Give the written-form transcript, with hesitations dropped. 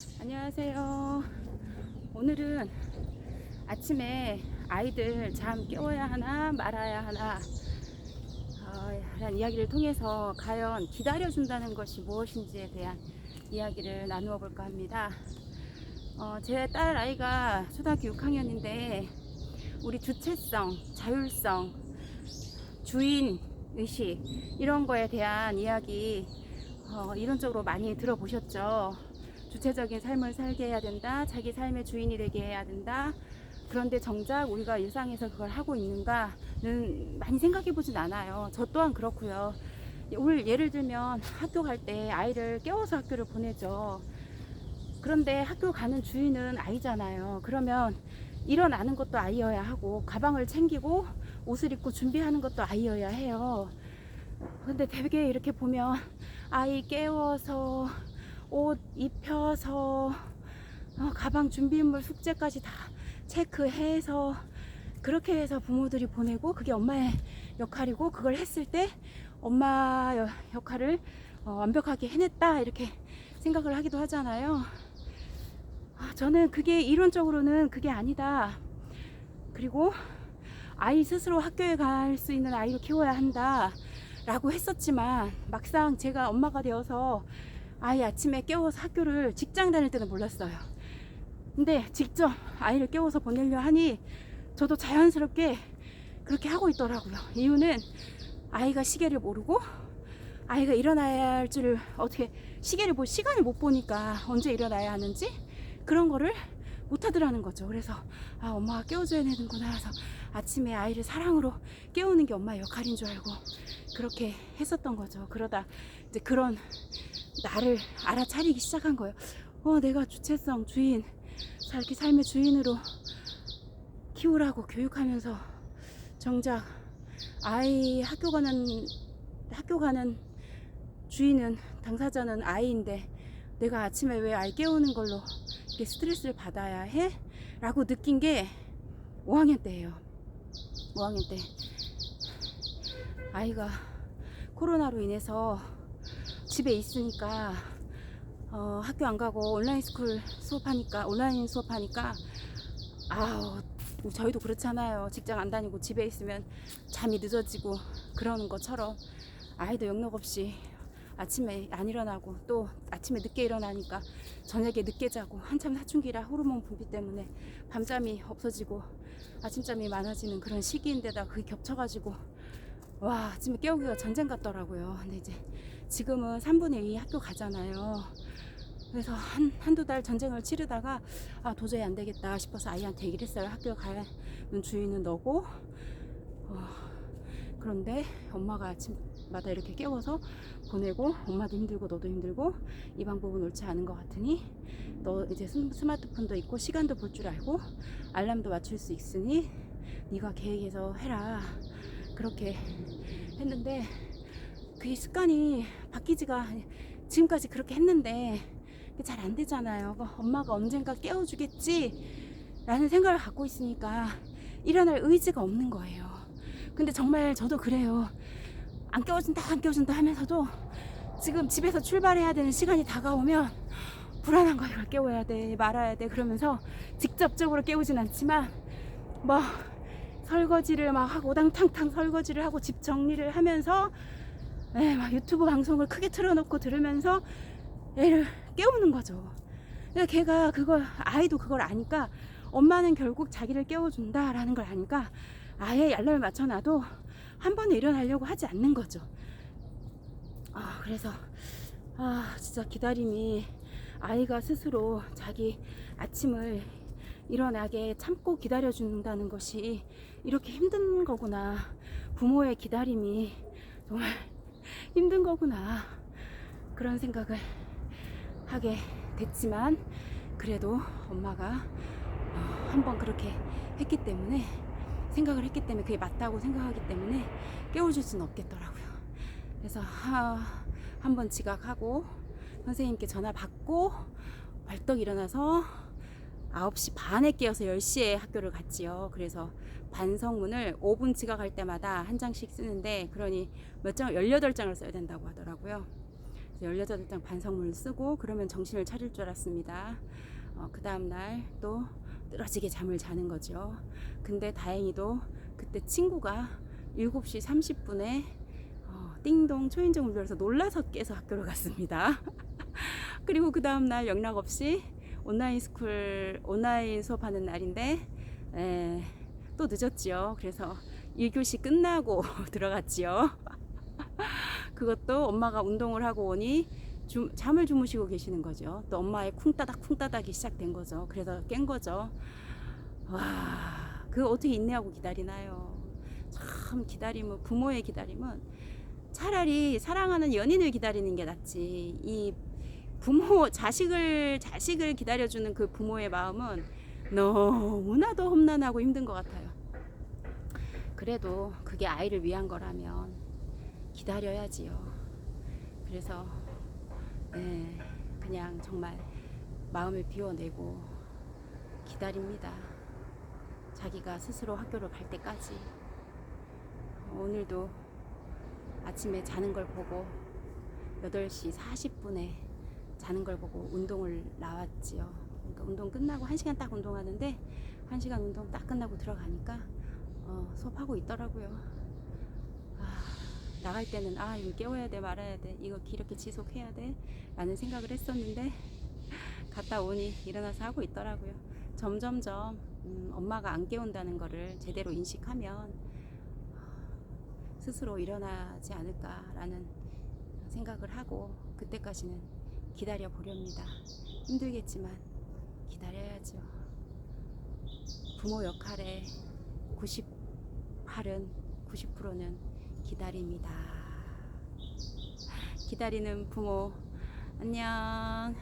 안녕하세요. 오늘은 아침에 아이들 잠 깨워야 하나 말아야 하나 라는 이야기를 통해서 과연 기다려준다는 것이 무엇인지에 대한 이야기를 나누어 볼까 합니다. 제 딸 아이가 초등학교 6학년인데 우리 주체성, 자율성, 주인의식 이런 거에 대한 이야기 이론적으로 많이 들어보셨죠? 주체적인 삶을 살게 해야 된다. 자기 삶의 주인이 되게 해야 된다. 그런데 정작 우리가 일상에서 그걸 하고 있는가는 많이 생각해 보진 않아요. 저 또한 그렇고요. 예를 들면 학교 갈 때 아이를 깨워서 학교를 보내죠. 그런데 학교 가는 주인은 아이잖아요. 그러면 일어나는 것도 아이여야 하고 가방을 챙기고 옷을 입고 준비하는 것도 아이여야 해요. 근데 되게 이렇게 보면 아이 깨워서 옷 입혀서 가방 준비물 숙제까지 다 체크해서 그렇게 해서 부모들이 보내고 그게 엄마의 역할이고 그걸 했을 때 엄마 역할을 완벽하게 해냈다 이렇게 생각을 하기도 하잖아요. 저는 그게 이론적으로는 그게 아니다. 그리고 아이 스스로 학교에 갈 수 있는 아이를 키워야 한다 라고 했었지만 막상 제가 엄마가 되어서 아이 아침에 깨워서 학교를 직장 다닐 때는 몰랐어요. 근데 직접 아이를 깨워서 보내려 하니 저도 자연스럽게 그렇게 하고 있더라고요. 이유는 아이가 시계를 모르고 아이가 일어나야 할 줄을 어떻게 시계를 시간을 못 보니까 언제 일어나야 하는지 그런 거를 못 하더라는 거죠. 그래서 엄마가 깨워줘야 되는구나 해서 아침에 아이를 사랑으로 깨우는 게 엄마의 역할인 줄 알고 그렇게 했었던 거죠. 그러다 이제 그런 나를 알아차리기 시작한 거예요. 내가 주체성, 주인, 자기 삶의 주인으로 키우라고 교육하면서 정작 아이 학교 가는 주인은 당사자는 아이인데 내가 아침에 왜 아이 깨우는 걸로 이렇게 스트레스를 받아야 해? 라고 느낀 게 5학년 때예요. 5학년 때 아이가 코로나로 인해서 집에 있으니까 학교 안 가고 온라인 수업하니까 저희도 그렇잖아요. 직장 안 다니고 집에 있으면 잠이 늦어지고 그러는 것처럼 아이도 영락 없이 아침에 안 일어나고 또 아침에 늦게 일어나니까 저녁에 늦게 자고 한참 사춘기라 호르몬 분비 때문에 밤잠이 없어지고 아침잠이 많아지는 그런 시기인데다 그게 겹쳐가지고 아침에 깨우기가 전쟁 같더라고요. 근데 이제 지금은 3분의 2 학교 가잖아요. 그래서 한두 달 전쟁을 치르다가 도저히 안 되겠다 싶어서 아이한테 얘기를 했어요. 학교 가는 주인은 너고 그런데 엄마가 아침마다 이렇게 깨워서 보내고 엄마도 힘들고 너도 힘들고 이 방법은 옳지 않은 것 같으니 너 이제 스마트폰도 있고 시간도 볼 줄 알고 알람도 맞출 수 있으니 네가 계획해서 해라 그렇게 했는데 그게 습관이 바뀌지가 지금까지 그렇게 했는데 잘 안 되잖아요. 엄마가 언젠가 깨워주겠지 라는 생각을 갖고 있으니까 일어날 의지가 없는 거예요. 근데 정말 저도 그래요. 안 깨워준다 하면서도 지금 집에서 출발해야 되는 시간이 다가오면 불안한 거예요. 이걸 깨워야 돼 말아야 돼 그러면서 직접적으로 깨우진 않지만 설거지를 막 하고 오당탕탕 설거지를 하고 집 정리를 하면서 막 유튜브 방송을 크게 틀어놓고 들으면서 애를 깨우는 거죠. 그러니까 아이도 그걸 아니까 엄마는 결국 자기를 깨워준다라는 걸 아니까 아예 알람을 맞춰놔도 한 번에 일어나려고 하지 않는 거죠. 그래서 진짜 기다림이 아이가 스스로 자기 아침을 일어나게 참고 기다려준다는 것이 이렇게 힘든 거구나. 부모의 기다림이 정말 힘든 거구나. 그런 생각을 하게 됐지만 그래도 엄마가 한번 그렇게 생각을 했기 때문에 그게 맞다고 생각하기 때문에 깨워줄 수는 없겠더라고요. 그래서 한번 지각하고 선생님께 전화 받고 벌떡 일어나서 9시 반에 깨어서 10시에 학교를 갔지요. 그래서 반성문을 5분 지각할 때마다 한 장씩 쓰는데 그러니 몇 장, 18장을 써야 된다고 하더라고요. 그래서 18장 반성문을 쓰고 그러면 정신을 차릴 줄 알았습니다. 그 다음날 또 늘어지게 잠을 자는 거죠. 근데 다행히도 그때 친구가 7시 30분에 띵동 초인종을 울려서 놀라서 깨서 학교를 갔습니다. 그리고 그 다음날 영락 없이 온라인 수업하는 날인데 또 늦었지요. 그래서 1교시 끝나고 들어갔지요. 그것도 엄마가 운동을 하고 오니 잠을 주무시고 계시는 거죠. 또 엄마의 쿵따닥이 시작된 거죠. 그래서 깬 거죠. 와, 그거 어떻게 인내하고 기다리나요? 참 기다림은, 부모의 기다림은 차라리 사랑하는 연인을 기다리는 게 낫지. 이 부모, 자식을 기다려주는 그 부모의 마음은 너무나도 험난하고 힘든 것 같아요. 그래도 그게 아이를 위한 거라면 기다려야지요. 그래서 그냥 정말 마음을 비워내고 기다립니다. 자기가 스스로 학교를 갈 때까지. 오늘도 아침에 자는 걸 보고 8시 40분에 자는 걸 보고 운동을 나왔지요. 그러니까 운동 끝나고 1시간 딱 운동하는데 1시간 운동 딱 끝나고 들어가니까 수업하고 있더라고요. 나갈 때는 이거 깨워야 돼 말아야 돼 이거 이렇게 지속해야 돼 라는 생각을 했었는데 갔다 오니 일어나서 하고 있더라고요. 점점점 엄마가 안 깨운다는 거를 제대로 인식하면 스스로 일어나지 않을까라는 생각을 하고 그때까지는 기다려 보렵니다. 힘들겠지만 기다려야죠. 부모 역할의 90%는 기다립니다. 기다리는 부모 안녕.